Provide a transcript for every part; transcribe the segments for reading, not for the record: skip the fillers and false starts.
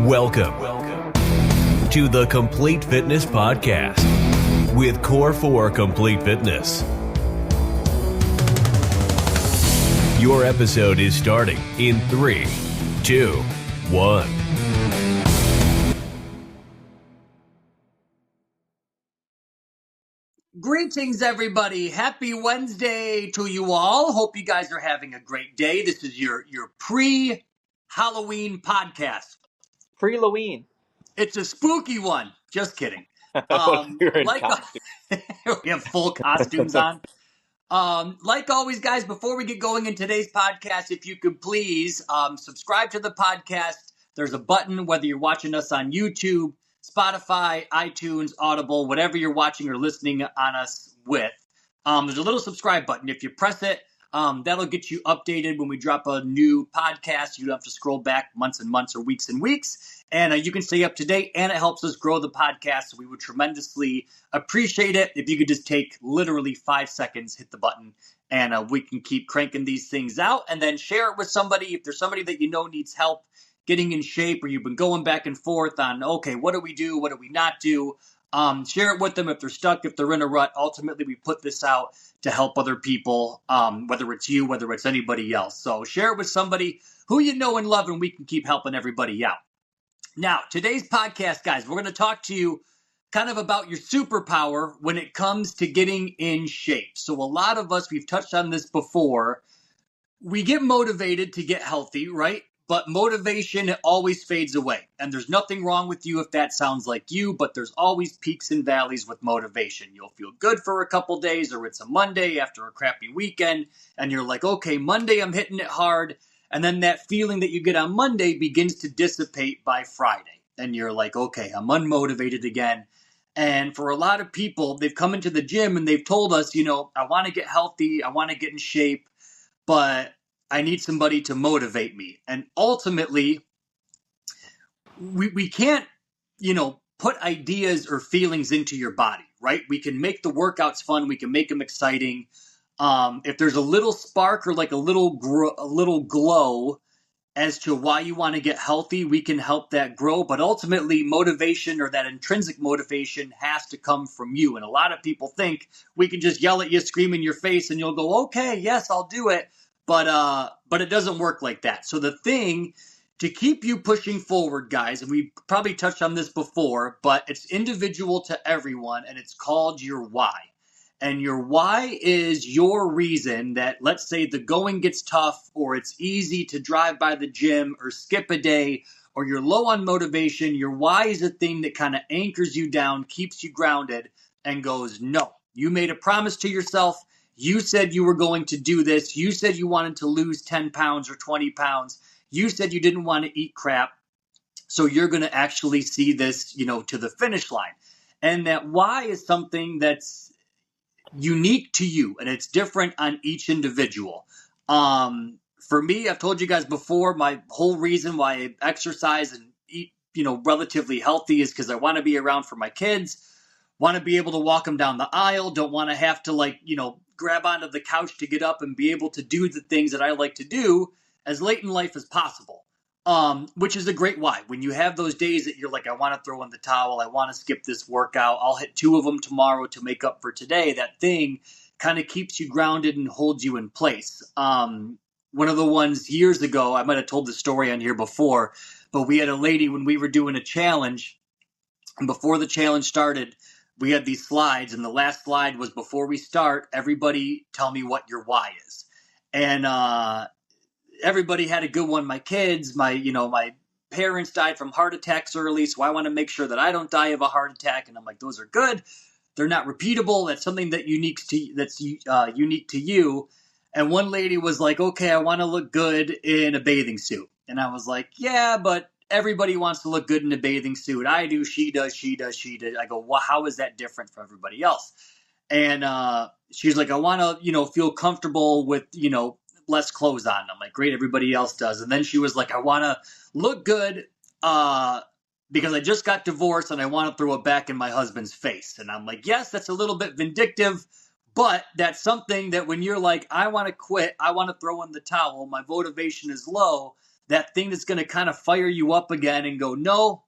Welcome to the Complete Fitness Podcast with Core 4 Complete Fitness. Your episode is starting in 3, 2, 1. Greetings, everybody. Happy Wednesday to you all. Hope you guys are having a great day. This is your pre-Halloween podcast. Pre-Halloween. It's a spooky one. Just kidding. You're in costume. We have full costumes on. Like always, guys, before we get going in today's podcast, if you could please subscribe to the podcast. There's a button, whether you're watching us on YouTube, Spotify, iTunes, Audible, whatever you're watching or listening on us with. There's a little subscribe button. If you press it, that'll get you updated when we drop a new podcast. You don't have to scroll back months and months or weeks and weeks. And you can stay up to date, and it helps us grow the podcast. So we would tremendously appreciate it if you could just take literally 5 seconds, hit the button, and we can keep cranking these things out. And then share it with somebody. If there's somebody that you know needs help getting in shape, or you've been going back and forth on, okay, what do we do? What do we not do? Share it with them if they're stuck, if they're in a rut. Ultimately, we put this out to help other people, whether it's you, whether it's anybody else. So share it with somebody who you know and love, and we can keep helping everybody out. Now, today's podcast, guys, we're going to talk to you kind of about your superpower when it comes to getting in shape. So a lot of us, we've touched on this before, we get motivated to get healthy, right? But motivation always fades away. And there's nothing wrong with you if that sounds like you, but there's always peaks and valleys with motivation. You'll feel good for a couple days, or it's a Monday after a crappy weekend, and you're like, okay, Monday I'm hitting it hard. And then that feeling that you get on Monday begins to dissipate by Friday. And you're like, okay, I'm unmotivated again. And for a lot of people, they've come into the gym and they've told us, I want to get healthy, I want to get in shape, but I need somebody to motivate me. And ultimately, we can't, put ideas or feelings into your body, right? We can make the workouts fun. We can make them exciting. If there's a little spark or like a little glow as to why you want to get healthy, we can help that grow. But ultimately, motivation, or that intrinsic motivation, has to come from you. And a lot of people think we can just yell at you, scream in your face, and you'll go, okay, yes, I'll do it. But it doesn't work like that. So the thing to keep you pushing forward, guys, and we probably touched on this before, but it's individual to everyone, and it's called your why. And your why is your reason that, let's say, the going gets tough, or it's easy to drive by the gym or skip a day, or you're low on motivation. Your why is a thing that kind of anchors you down, keeps you grounded, and goes, no, you made a promise to yourself. You said you were going to do this. You said you wanted to lose 10 pounds or 20 pounds. You said you didn't want to eat crap. So you're going to actually see this, to the finish line. And that why is something that's unique to you, and it's different on each individual. For me, I've told you guys before, my whole reason why I exercise and eat, relatively healthy is because I want to be around for my kids, want to be able to walk them down the aisle, don't want to have to grab onto the couch to get up and be able to do the things that I like to do as late in life as possible. Which is a great why. When you have those days that you're like, I want to throw in the towel, I want to skip this workout, I'll hit 2 of them tomorrow to make up for today, that thing kind of keeps you grounded and holds you in place. One of the ones years ago, I might have told the story on here before, but we had a lady when we were doing a challenge, and before the challenge started, we had these slides, and the last slide was, before we start, everybody tell me what your why is. And everybody had a good one. My kids, my parents died from heart attacks early, so I want to make sure that I don't die of a heart attack. And I'm like, those are good. They're not repeatable. That's something that's unique to you. And one lady was like, okay, I want to look good in a bathing suit. And I was like, yeah, but everybody wants to look good in a bathing suit. I do, she does. I go, well, how is that different from everybody else? And she's like, I want to, feel comfortable with, less clothes on. I'm like, great, everybody else does. And then she was like, I want to look good because I just got divorced and I want to throw it back in my husband's face. And I'm like, yes, that's a little bit vindictive, but that's something that when you're like, I want to quit, I want to throw in the towel, my motivation is low, that thing that's going to kind of fire you up again and go, no,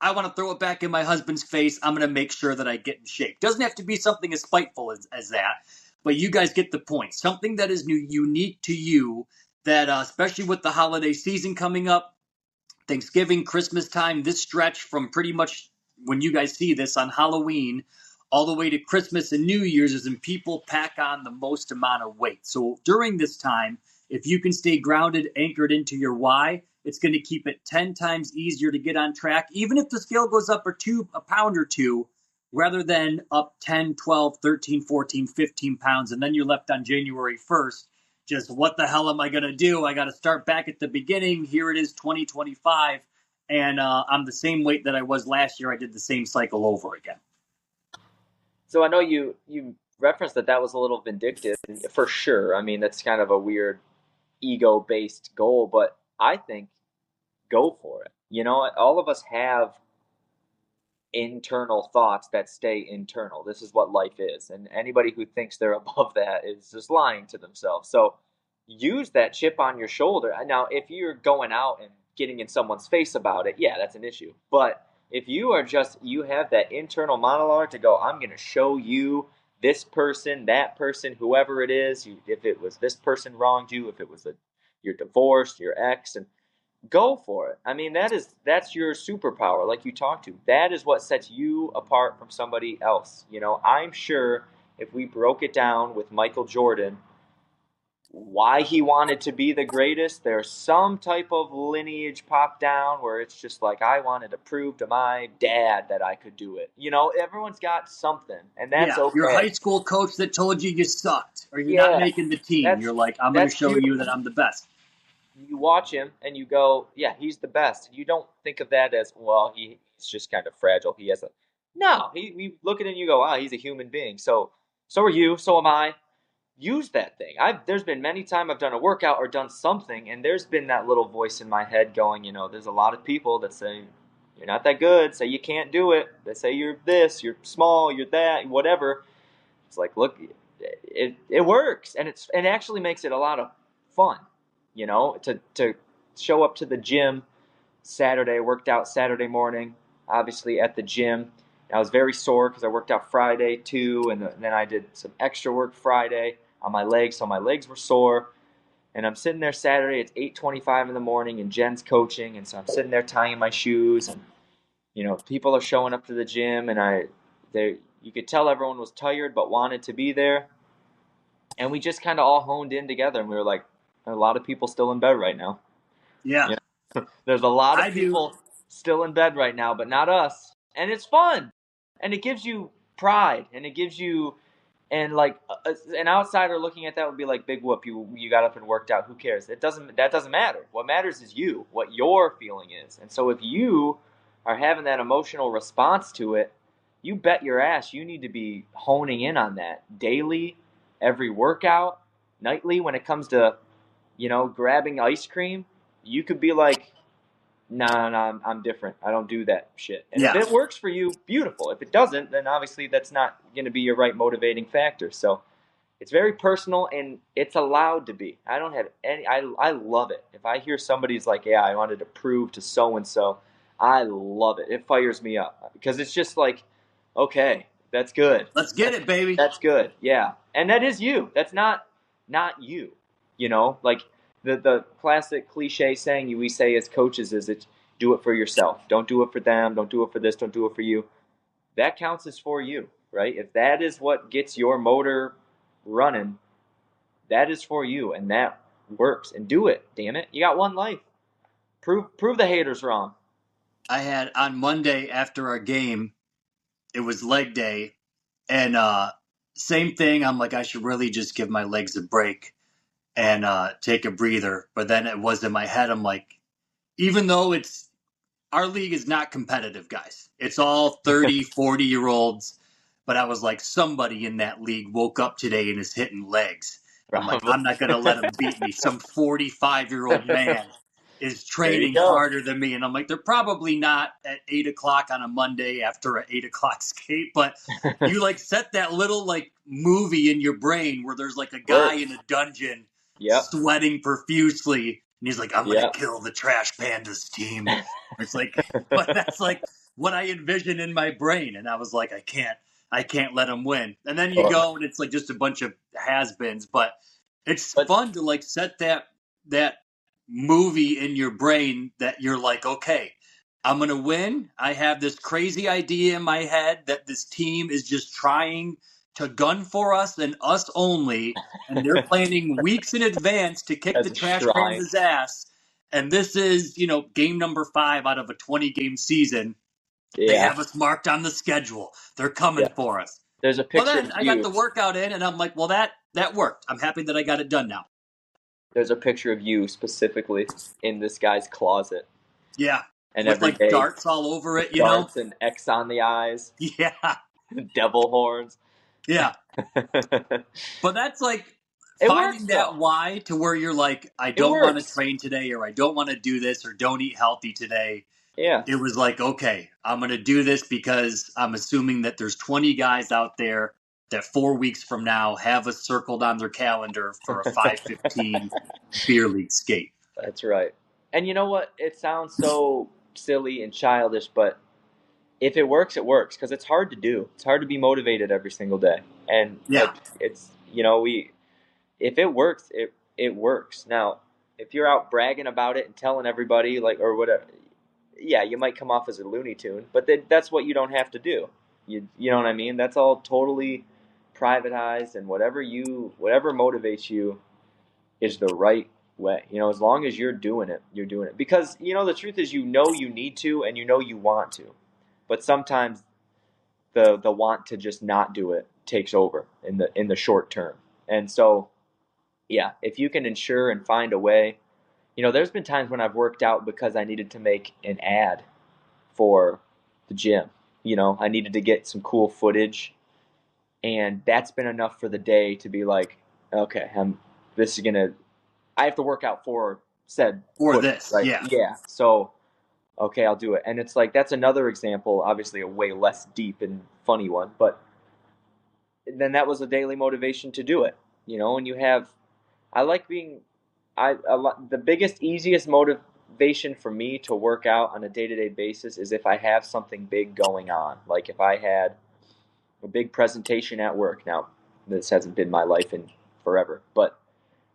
I want to throw it back in my husband's face. I'm going to make sure that I get in shape. Doesn't have to be something as spiteful as that, but you guys get the point. Something that is unique to you that, especially with the holiday season coming up, Thanksgiving, Christmas time, this stretch from pretty much when you guys see this on Halloween all the way to Christmas and New Year's is when people pack on the most amount of weight. So during this time, if you can stay grounded, anchored into your why, it's going to keep it 10 times easier to get on track, even if the scale goes up a pound or two, rather than up 10, 12, 13, 14, 15 pounds. And then you're left on January 1st. Just what the hell am I going to do? I got to start back at the beginning. Here it is, 2025. And I'm the same weight that I was last year. I did the same cycle over again. So I know you referenced that was a little vindictive, for sure. I mean, that's kind of a weird ego-based goal, but I think go for it. You know, all of us have internal thoughts that stay internal. This is what life is. And anybody who thinks they're above that is just lying to themselves. So use that chip on your shoulder. Now, if you're going out and getting in someone's face about it, yeah, that's an issue. But if you have that internal monologue to go, I'm going to show you this person, that person, whoever it is, if it was this person wronged you, if it was you're divorced, your ex, and go for it. I mean, that's your superpower, like you talked to. That is what sets you apart from somebody else. You know, I'm sure if we broke it down with Michael Jordan, why he wanted to be the greatest, there's some type of lineage popped down where it's just like, I wanted to prove to my dad that I could do it. You know, everyone's got something, and that's okay. Your high school coach that told you sucked or you're not making the team. You're like, I'm going to show you that I'm the best. You watch him and you go, yeah, he's the best. You don't think of that as, well, he's just kind of fragile. No, we look at it and you go, wow, he's a human being. So are you, so am I. Use that thing. There's been many times I've done a workout or done something, and there's been that little voice in my head going, you know, there's a lot of people that say you're not that good, say you can't do it, they say you're this, you're small, you're that, whatever. It's like, look, it works, and it actually makes it a lot of fun, you know, to show up to the gym Saturday, worked out Saturday morning, obviously at the gym. I was very sore because I worked out Friday too, and then I did some extra work Friday on my legs, so my legs were sore. And I'm sitting there Saturday, it's 8:25 in the morning, and Jen's coaching, and so I'm sitting there tying my shoes, and you know, people are showing up to the gym, and you could tell everyone was tired but wanted to be there. And we just kind of all honed in together, and we were like, a lot of people still in bed right now. Yeah. There's a lot of people still in bed right now, but not us. And it's fun. And it gives you pride, and it gives you, and like an outsider looking at that would be like, big whoop, you got up and worked out. Who cares? That doesn't matter. What matters is you, what your feeling is. And so if you are having that emotional response to it, you bet your ass you need to be honing in on that daily, every workout, nightly. When it comes to, you know, grabbing ice cream, you could be like, no, I'm different. I don't do that shit. And if it works for you, beautiful. If it doesn't, then obviously that's not going to be your right motivating factor. So it's very personal, and it's allowed to be. I don't have any, I love it. If I hear somebody's like, yeah, I wanted to prove to so-and-so, I love it. It fires me up because it's just like, okay, that's good. Let's get it, baby. That's good. Yeah. And that is you. That's not you, you know, like, the classic cliche saying we say as coaches is that do it for yourself. Don't do it for them. Don't do it for this. Don't do it for you. That counts as for you, right? If that is what gets your motor running, that is for you, and that works. And do it, damn it. You got one life. Prove the haters wrong. I had on Monday after our game, it was leg day, and same thing. I'm like, I should really just give my legs a break and take a breather. But then it was in my head, I'm like, even though our league is not competitive, guys. It's all 30, 40-year-olds. But I was like, somebody in that league woke up today and is hitting legs. I'm like, I'm not going to let him beat me. Some 45-year-old man is training harder than me. And I'm like, they're probably not at 8 o'clock on a Monday after an 8 o'clock skate. But you like set that little like movie in your brain where there's like a guy in a dungeon sweating profusely, And he's like, I'm going to Yeah. kill the Trash Pandas team. It's like, but that's like what I envision in my brain. And I was like, I can't let them win. And then you Well, go and it's like just a bunch of has-beens, but it's but fun to like set that movie in your brain that you're like, okay, I'm going to win. I have this crazy idea in my head that this team is just trying to gun for us and us only, and they're planning weeks in advance to kick as the a Trash shrine. Pandas' ass. And this is, game number 5 out of a 20-game season. They Yeah. have us marked on the schedule. They're coming Yeah. for us. There's a Well, picture then of I got you. the workout in, and I'm like, well, that worked. I'm happy that I got it done now. There's a picture of you specifically in this guy's closet. Yeah, And with every like day, darts all over it, darts and X on the eyes, Yeah, devil horns. yeah. It But that's like works finding that though. why to where you're like, I It don't want to works. train today, or I don't want to do this, or don't eat healthy today. Yeah. It was like, okay, I'm going to do this because I'm assuming that there's 20 guys out there that 4 weeks from now have us circled on their calendar for a 5:15 beer league skate. That's right. And you know what? It sounds so silly and childish, but if it works, it works because it's hard to do. It's hard to be motivated every single day. And Yeah, it's we if it works, it works. Now, if you're out bragging about it and telling everybody like or whatever, yeah, you might come off as a Looney Tune, but that's what you don't have to do. You know what I mean? That's all totally privatized, and whatever motivates you is the right way. As long as you're doing it, you're doing it. Because the truth is, you need to, and you want to, but sometimes the want to just not do it takes over in the short term. And so, yeah, if you can ensure and find a way, there's been times when I've worked out because I needed to make an ad for the gym. I needed to get some cool footage, and that's been enough for the day to be like, okay, I have to work out for said or footage, this. right? Yeah, Yeah. So, okay, I'll do it. And it's like, that's another example, obviously a way less deep and funny one, but then that was a daily motivation to do it, and I like being, the biggest, easiest motivation for me to work out on a day-to-day basis is if I have something big going on. Like if I had a big presentation at work. Now, this hasn't been my life in forever, but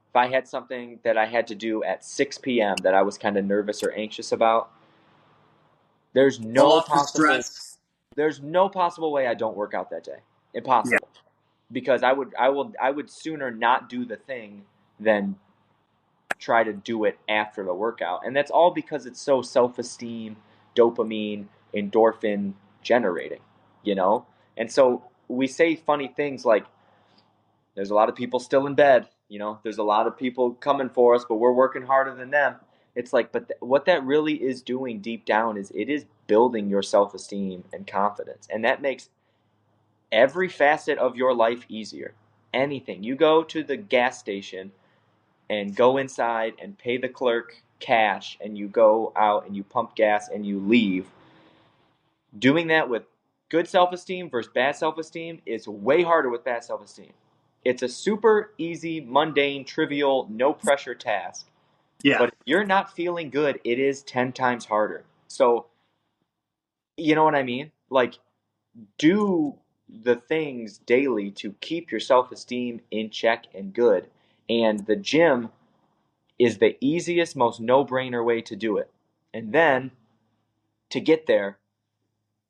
if I had something that I had to do at 6 p.m. that I was kind of nervous or anxious about, there's pull no off the possible stress. there's no possible way I don't work out that day. Yeah, Impossible. Because I would sooner not do the thing than try to do it after the workout. And that's all because it's so self-esteem, dopamine, endorphin generating, you know? And so we say funny things like, there's a lot of people still in bed, there's a lot of people coming for us, but we're working harder than them. It's like, but what that really is doing deep down is it is building your self-esteem and confidence. And that makes every facet of your life easier. Anything. You go to the gas station and go inside and pay the clerk cash, and you go out and you pump gas and you leave. Doing that with good self-esteem versus bad self-esteem is way harder with bad self-esteem. It's a super easy, mundane, trivial, no pressure task. yeah. But if you're not feeling good, it is 10 times harder. So, you know what I mean? Like, do the things daily to keep your self-esteem in check and good. And the gym is the easiest, most no-brainer way to do it. And then to get there,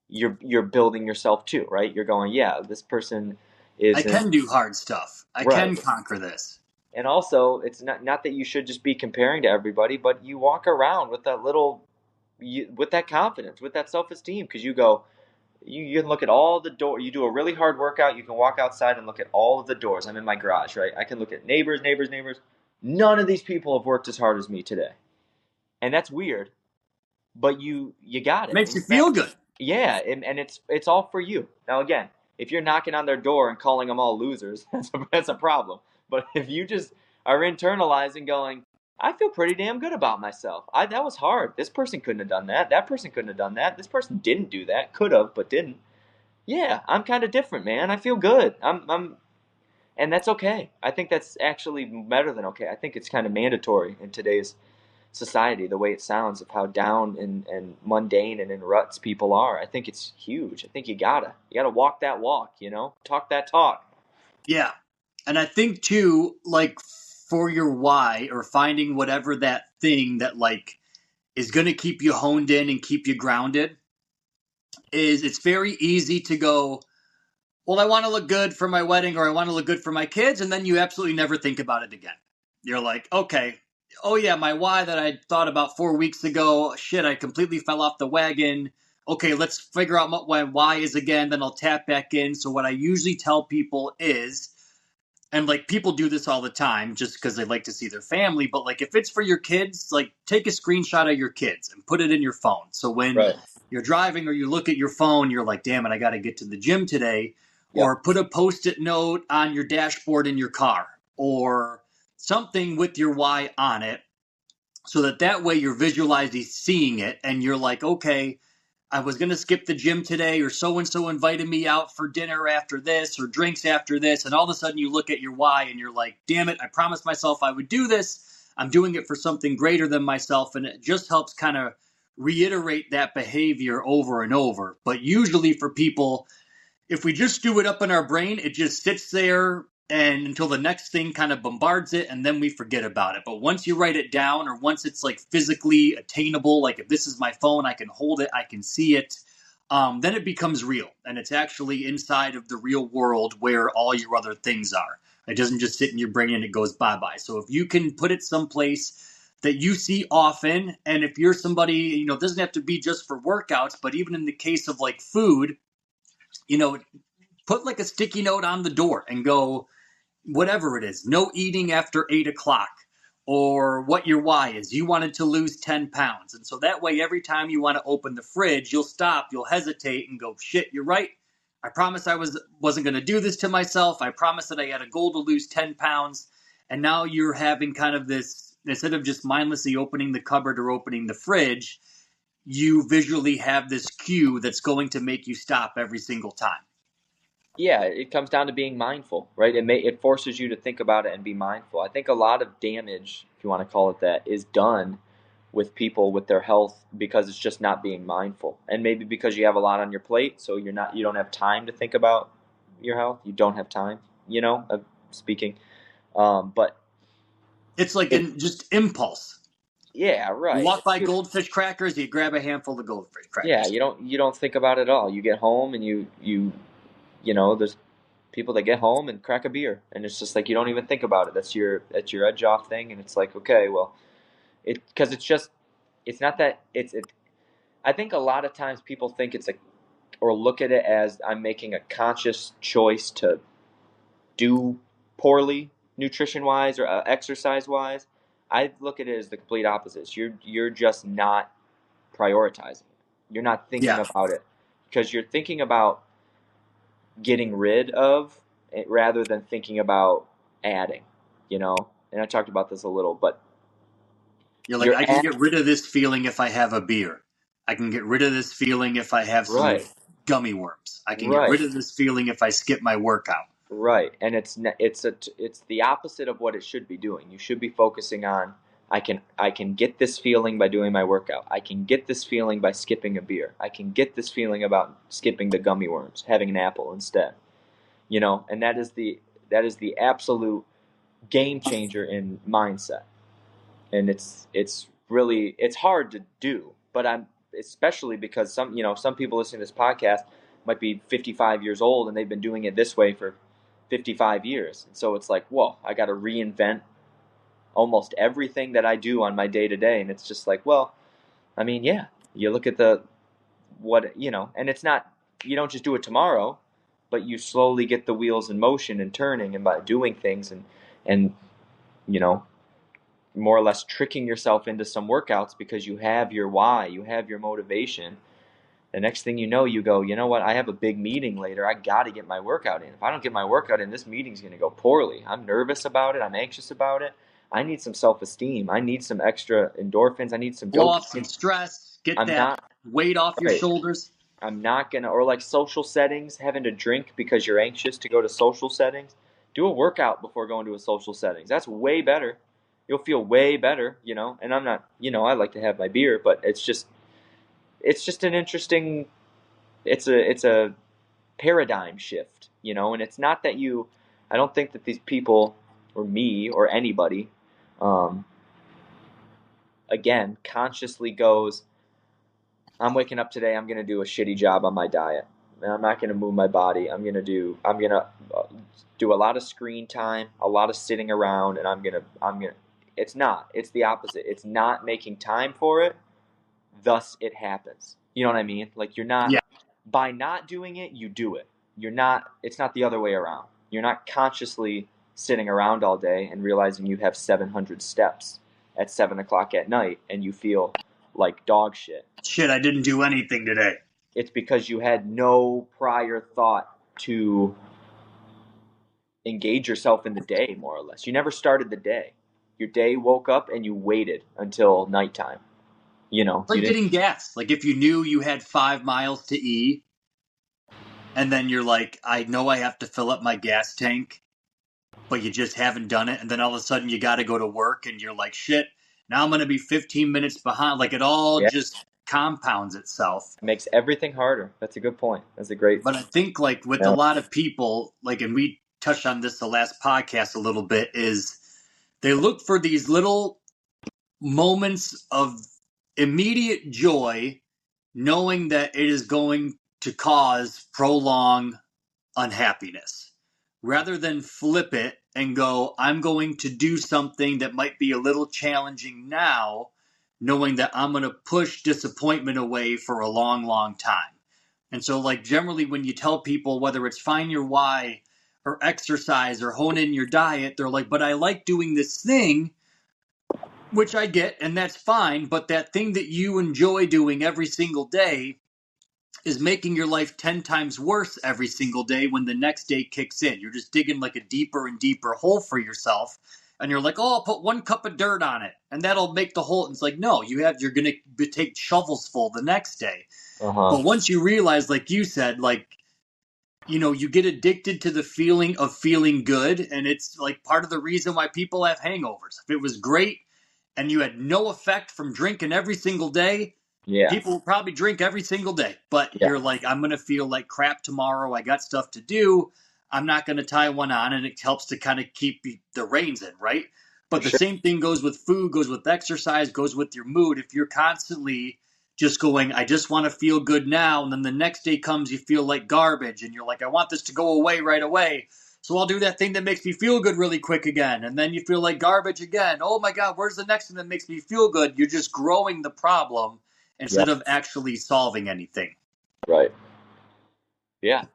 you're building yourself too, right? You're going, yeah, this person I isn't can do hard stuff. I right. can conquer this. And also, it's not that you should just be comparing to everybody, but you walk around with with that confidence, with that self-esteem, because you can look at all the doors. You do a really hard workout, you can walk outside and look at all of the doors. I'm in my garage, right? I can look at neighbors, neighbors, neighbors. None of these people have worked as hard as me today, and that's weird. But you got it. Makes you feel good. Yeah, and it's all for you. Now again, if you're knocking on their door and calling them all losers, that's a problem. But if you just are internalizing, going, I feel pretty damn good about myself. That was hard. This person couldn't have done that. That person couldn't have done that. This person didn't do that. Could have, but didn't. Yeah, I'm kind of different, man. I feel good. And that's okay. I think that's actually better than okay. I think it's kind of mandatory in today's society, the way it sounds, of how down and mundane and in ruts people are. I think it's huge. I think you gotta walk that walk, talk that talk. Yeah. And I think too, like for your why or finding whatever that thing that like is going to keep you honed in and keep you grounded is it's very easy to go, well, I want to look good for my wedding or I want to look good for my kids. And then you absolutely never think about it again. You're like, okay, oh yeah, my why that I thought about 4 weeks ago, shit, I completely fell off the wagon. Okay, let's figure out what my why is again. Then I'll tap back in. So what I usually tell people is, and like people do this all the time just because they like to see their family, but like if it's for your kids, like take a screenshot of your kids and put it in your phone, so when Right. you're driving or you look at your phone, you're like, damn it, I got to get to the gym today. Yep. Or put a post-it note on your dashboard in your car or something with your why on it, so that way you're visualizing seeing it and you're like, okay, I was going to skip the gym today, or so and so invited me out for dinner after this or drinks after this. And all of a sudden you look at your why and you're like, damn it, I promised myself I would do this. I'm doing it for something greater than myself. And it just helps kind of reiterate that behavior over and over. But usually for people, if we just do it up in our brain, it just sits there and until the next thing kind of bombards it and then we forget about it. But once you write it down or once it's like physically attainable, like if this is my phone, I can hold it, I can see it, then it becomes real and it's actually inside of the real world where all your other things are. It doesn't just sit in your brain and it goes bye-bye. So if you can put it someplace that you see often, and if you're somebody, it doesn't have to be just for workouts, but even in the case of like food, put like a sticky note on the door and go, whatever it is, no eating after 8 o'clock, or what your why is. You wanted to lose 10 pounds. And so that way, every time you want to open the fridge, you'll stop, you'll hesitate and go, shit, you're right. I promised I wasn't going to do this to myself. I promised that I had a goal to lose 10 pounds. And now you're having kind of this, instead of just mindlessly opening the cupboard or opening the fridge, you visually have this cue that's going to make you stop every single time. Yeah, it comes down to being mindful, right? It forces you to think about it and be mindful. I think a lot of damage, if you want to call it that, is done with people with their health because it's just not being mindful. And maybe because you have a lot on your plate, so you don't have time to think about your health. You don't have time, speaking. But It's like just impulse. yeah, You right. walk by Goldfish crackers, you grab a handful of Goldfish Yeah, crackers. you don't think about it at all. You get home and there's people that get home and crack a beer, and it's just like you don't even think about it. That's your edge off thing, and it's like, okay, well, because it's not that it. I think a lot of times people think or look at it as I'm making a conscious choice to do poorly nutrition wise or exercise wise. I look at it as the complete opposite. You're just not prioritizing. You're not thinking Yeah. about it because you're thinking about getting rid of it rather than thinking about adding, And I talked about this a little, but You're like, you're I can get rid of this feeling if I have a beer. I can get rid of this feeling if I have some right, gummy worms. I can get right, rid of this feeling if I skip my workout. right, and it's the opposite of what it should be doing. You should be focusing on I can get this feeling by doing my workout. I can get this feeling by skipping a beer. I can get this feeling about skipping the gummy worms, having an apple instead. And that is the absolute game changer in mindset. And it's really it's hard to do, but I'm especially because some people listening to this podcast might be 55 years old and they've been doing it this way for 55 years, and so it's like, whoa, I got to reinvent almost everything that I do on my day to day. And it's just like, well, I mean, yeah, you look at and it's not, you don't just do it tomorrow, but you slowly get the wheels in motion and turning, and by doing things and you know more or less tricking yourself into some workouts because you have your why, you have your motivation. The next thing you know, you go, you know what, I have a big meeting later. I got to get my workout in. If I don't get my workout in, this meeting's going to go poorly. I'm nervous about it. I'm anxious about it. I need some self-esteem. I need some extra endorphins. I need some Blow off some dopamine. stress, get I'm that not weight off your right. shoulders. I'm not going to, or like social settings, having to drink because you're anxious to go to social settings. Do a workout before going to a social settings. That's way better. you'll feel way better, and I'm not, I like to have my beer, but it's just an interesting, it's a paradigm shift, and it's not that I don't think that these people or me or anybody, um, again, consciously goes, I'm waking up today, I'm going to do a shitty job on my diet. And I'm not going to move my body. I'm going to do a lot of screen time, a lot of sitting around, and it's the opposite. It's not making time for it, thus it happens. You know what I mean? Like Yeah. by not doing it, you do it. It's not the other way around. You're not consciously sitting around all day and realizing you have 700 steps at 7 o'clock at night and you feel like dog shit. Shit, I didn't do anything today. It's because you had no prior thought to engage yourself in the day, more or less. You never started the day. Your day woke up and you waited until nighttime. It's like getting gas. Like if you knew you had 5 miles to E, and then you're like, I know I have to fill up my gas tank, but you just haven't done it. And then all of a sudden you got to go to work and you're like, shit, now I'm going to be 15 minutes behind. Like it all Yeah. just compounds itself. It makes everything harder. That's a good point. That's a great. But I think like with a lot of people, like, and we touched on this the last podcast a little bit, is they look for these little moments of immediate joy, knowing that it is going to cause prolonged unhappiness, rather than flip it and go, I'm going to do something that might be a little challenging now, knowing that I'm going to push disappointment away for a long, long time. And so, like, generally, when you tell people whether it's find your why or exercise or hone in your diet, they're like, but I like doing this thing, which I get, and that's fine. But that thing that you enjoy doing every single day is making your life 10 times worse every single day when the next day kicks in. You're just digging like a deeper and deeper hole for yourself. And you're like, oh, I'll put 1 cup of dirt on it and that'll make the hole. And it's like, no, you're going to take shovels full the next day. But once you realize, like you said, like, you get addicted to the feeling of feeling good. And it's like part of the reason why people have hangovers. If it was great and you had no effect from drinking every single day, Yeah. people will probably drink every single day. But Yeah. you're like, I'm going to feel like crap tomorrow. I got stuff to do. I'm not going to tie one on. And it helps to kind of keep the reins in, right? But the same thing goes with food, goes with exercise, goes with your mood. If you're constantly just going, I just want to feel good now. And then the next day comes, you feel like garbage. And you're like, I want this to go away right away. So I'll do that thing that makes me feel good really quick again. And then you feel like garbage again. Oh my God, where's the next thing that makes me feel good? You're just growing the problem instead of actually solving anything. Right. Yeah.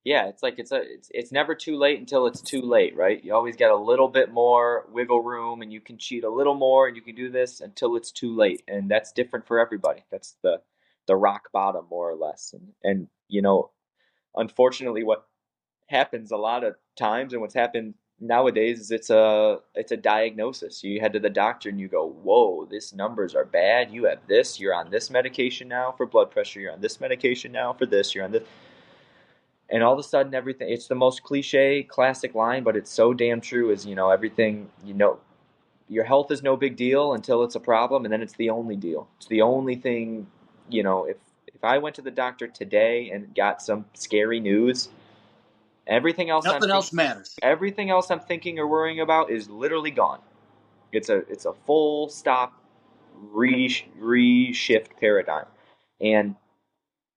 Yeah, it's like it's never too late until it's too late, right? You always got a little bit more wiggle room and you can cheat a little more and you can do this until it's too late. And that's different for everybody. That's the rock bottom, more or less. And unfortunately what happens a lot of times and what's happened nowadays is it's a diagnosis. You head to the doctor and you go, whoa, these numbers are bad. You have this, you're on this medication now for blood pressure, you're on this medication now for this, you're on this. And all of a sudden everything, it's the most cliche classic line, but it's so damn true, is everything, your health is no big deal until it's a problem, and then it's the only deal. It's the only thing. If I went to the doctor today and got some scary news, everything else matters. Everything else I'm thinking or worrying about is literally gone. It's a full stop reshift paradigm. And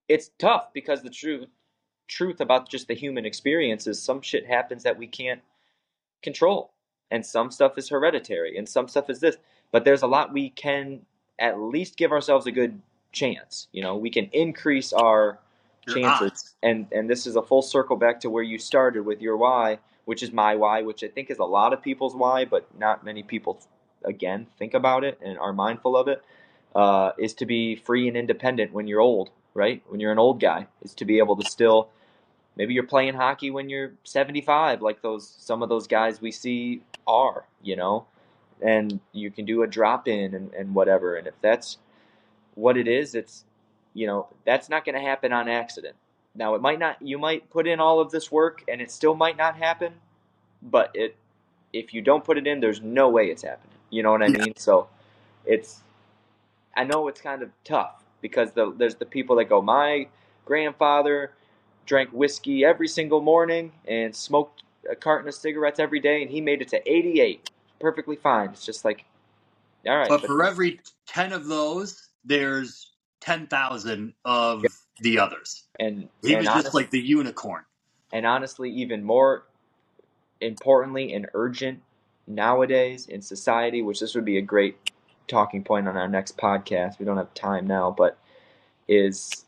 it's tough because the truth about just the human experience is some shit happens that we can't control. And some stuff is hereditary and some stuff is this. But there's a lot we can at least give ourselves a good chance. We can increase our chances. And this is a full circle back to where you started with your why, which is my why, which I think is a lot of people's why, but not many people, again, think about it and are mindful of it, is to be free and independent when you're old, right? When you're an old guy, is to be able to still, maybe you're playing hockey when you're 75, like some of those guys we see are, and you can do a drop in and whatever. And if that's what it is, it's, that's not going to happen on accident. Now, it might not, you might put in all of this work and it still might not happen, but if you don't put it in, there's no way it's happening. You know what I Yeah. mean? So it's, I know it's kind of tough because there's the people that go, my grandfather drank whiskey every single morning and smoked a carton of cigarettes every day, and he made it to 88, perfectly fine. It's just like, all right, But but for every 10 of those, there's 10,000 of the others. and He and was just honest like the unicorn. and honestly, even more importantly and urgent nowadays in society, which this would be a great talking point on our next podcast. We don't have time now, but is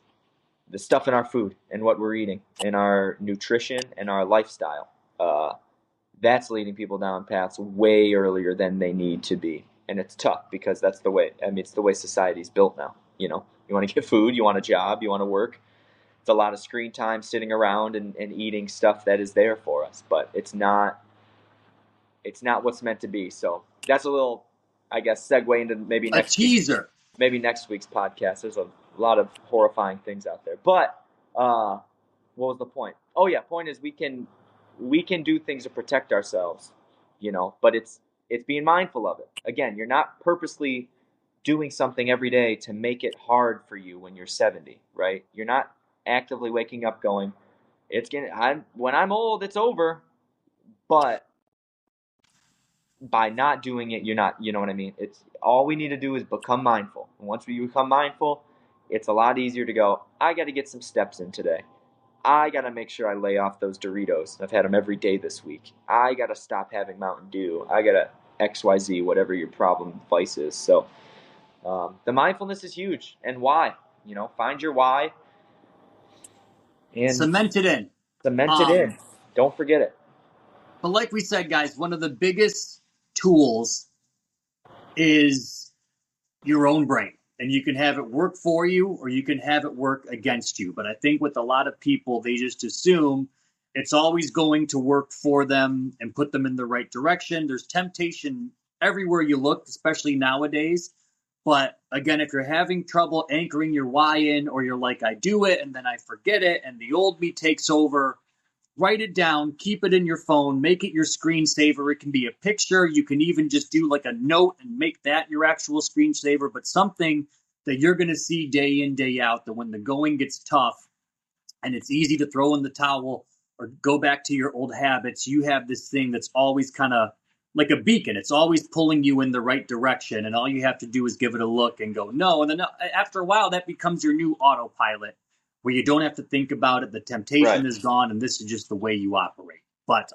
the stuff in our food and what we're eating and our nutrition and our lifestyle. That's leading people down paths way earlier than they need to be. And it's tough because that's the way, I mean, it's the way society's built now. You know, you want to get food, you want a job, you want to work. It's a lot of screen time sitting around and eating stuff that is there for us, but it's not what's meant to be. So that's a little, I guess, segue into A teaser. maybe next week's podcast. There's a lot of horrifying things out there. But what was the point? Oh yeah, point is we can do things to protect ourselves, but it's being mindful of it. Again, you're not purposely doing something every day to make it hard for you when you're 70, right? You're not actively waking up going, when I'm old, it's over. But by not doing it, you're not, you know what I mean? It's all we need to do is become mindful. And once we become mindful, it's a lot easier to go, I got to get some steps in today. I got to make sure I lay off those Doritos. I've had them every day this week. I got to stop having Mountain Dew. I got to XYZ, whatever your problem vice is. So the mindfulness is huge. And why? Find your why and Cement it in. cement it in. Don't forget it. But like we said, guys, one of the biggest tools is your own brain. And you can have it work for you or you can have it work against you. But I think with a lot of people, they just assume it's always going to work for them and put them in the right direction. There's temptation everywhere you look, especially nowadays. But again, if you're having trouble anchoring your why in, or you're like, I do it and then I forget it and the old me takes over, write it down, keep it in your phone, make it your screensaver. It can be a picture. You can even just do like a note and make that your actual screensaver, but something that you're going to see day in, day out, that when the going gets tough and it's easy to throw in the towel or go back to your old habits, you have this thing that's always kind of like a beacon. It's always pulling you in the right direction. And all you have to do is give it a look and go, no. And then after a while, that becomes your new autopilot where you don't have to think about it. The temptation Right. is gone, and this is just the way you operate. But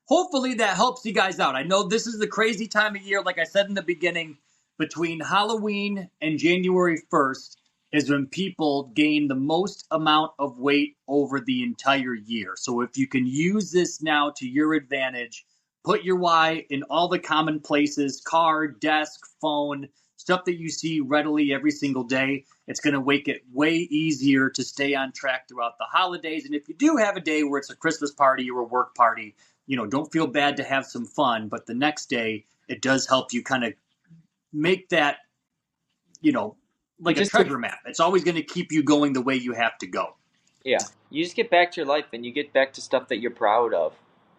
hopefully that helps you guys out. I know this is the crazy time of year, like I said in the beginning, between Halloween and January 1st is when people gain the most amount of weight over the entire year. So if you can use this now to your advantage, put your why in all the common places, car, desk, phone, stuff that you see readily every single day. It's going to make it way easier to stay on track throughout the holidays. And if you do have a day where it's a Christmas party or a work party, don't feel bad to have some fun. But the next day, it does help you kind of make that, like a treasure map. It's always going to keep you going the way you have to go. Yeah, you just get back to your life and you get back to stuff that you're proud of,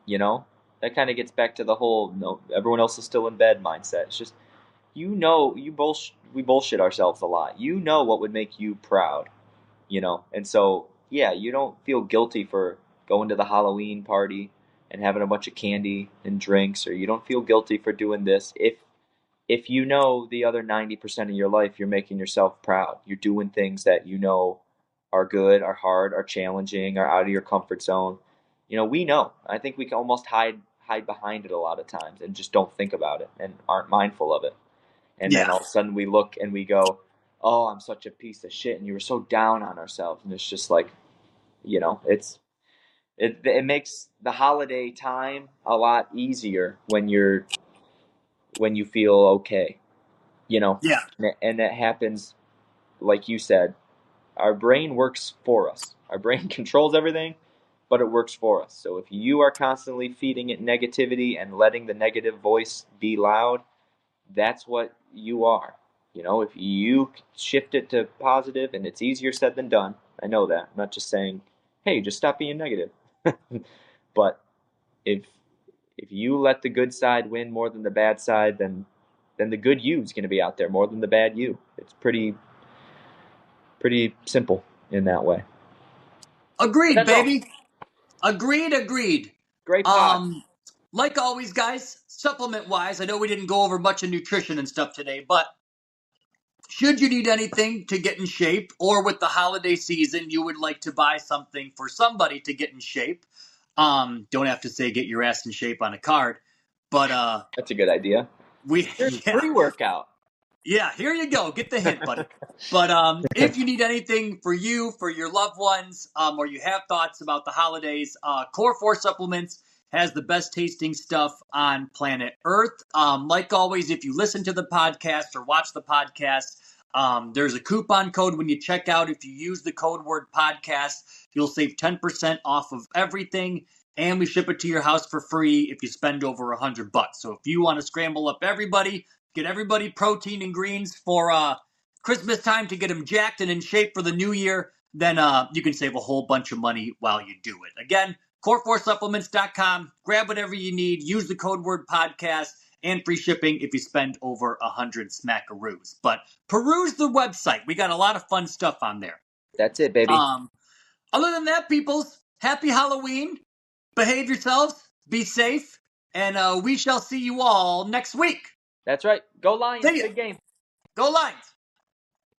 That kind of gets back to the whole no, everyone else is still in bed mindset. It's just we bullshit ourselves a lot. You know what would make you proud, And so, yeah, you don't feel guilty for going to the Halloween party and having a bunch of candy and drinks, or you don't feel guilty for doing this if you know the other 90% of your life you're making yourself proud. You're doing things that are good, are hard, are challenging, are out of your comfort zone. We know. I think we can almost hide behind it a lot of times and just don't think about it and aren't mindful of it. And then all of a sudden we look and we go, "Oh, I'm such a piece of shit," and you were so down on ourselves. And it's just like, it makes the holiday time a lot easier when you feel okay, Yeah. And that happens, like you said, our brain works for us. Our brain controls everything, but it works for us. So if you are constantly feeding it negativity and letting the negative voice be loud, that's what you are. If you shift it to positive, and it's easier said than done. I know that. I'm not just saying, hey, just stop being negative. But if if you let the good side win more than the bad side, then the good you is going to be out there more than the bad you. It's pretty simple in that way. Agreed, That's all. baby. Agreed. Great pod. Like always, guys, supplement wise, I know we didn't go over much of nutrition and stuff today, but should you need anything to get in shape, or with the holiday season, you would like to buy something for somebody to get in shape, don't have to say get your ass in shape on a card, but That's a good idea. Here's yeah. pre-workout. Yeah, here you go. Get the hint, buddy. But if you need anything for you, for your loved ones, or you have thoughts about the holidays, Core 4 Supplements has the best tasting stuff on planet Earth. Like always, if you listen to the podcast or watch the podcast, there's a coupon code when you check out. If you use the code word podcast, you'll save 10% off of everything. And we ship it to your house for free if you spend over $100. So if you want to scramble up everybody, get everybody protein and greens for Christmas time to get them jacked and in shape for the new year, then you can save a whole bunch of money while you do it. Again, core4supplements.com. Grab whatever you need. Use the code word podcast and free shipping if you spend over 100 smackaroos. But peruse the website. We got a lot of fun stuff on there. That's it, baby. Other than that, peoples, happy Halloween. Behave yourselves. Be safe. And we shall see you all next week. That's right. Go Lions. See ya. Big game. Go Lions.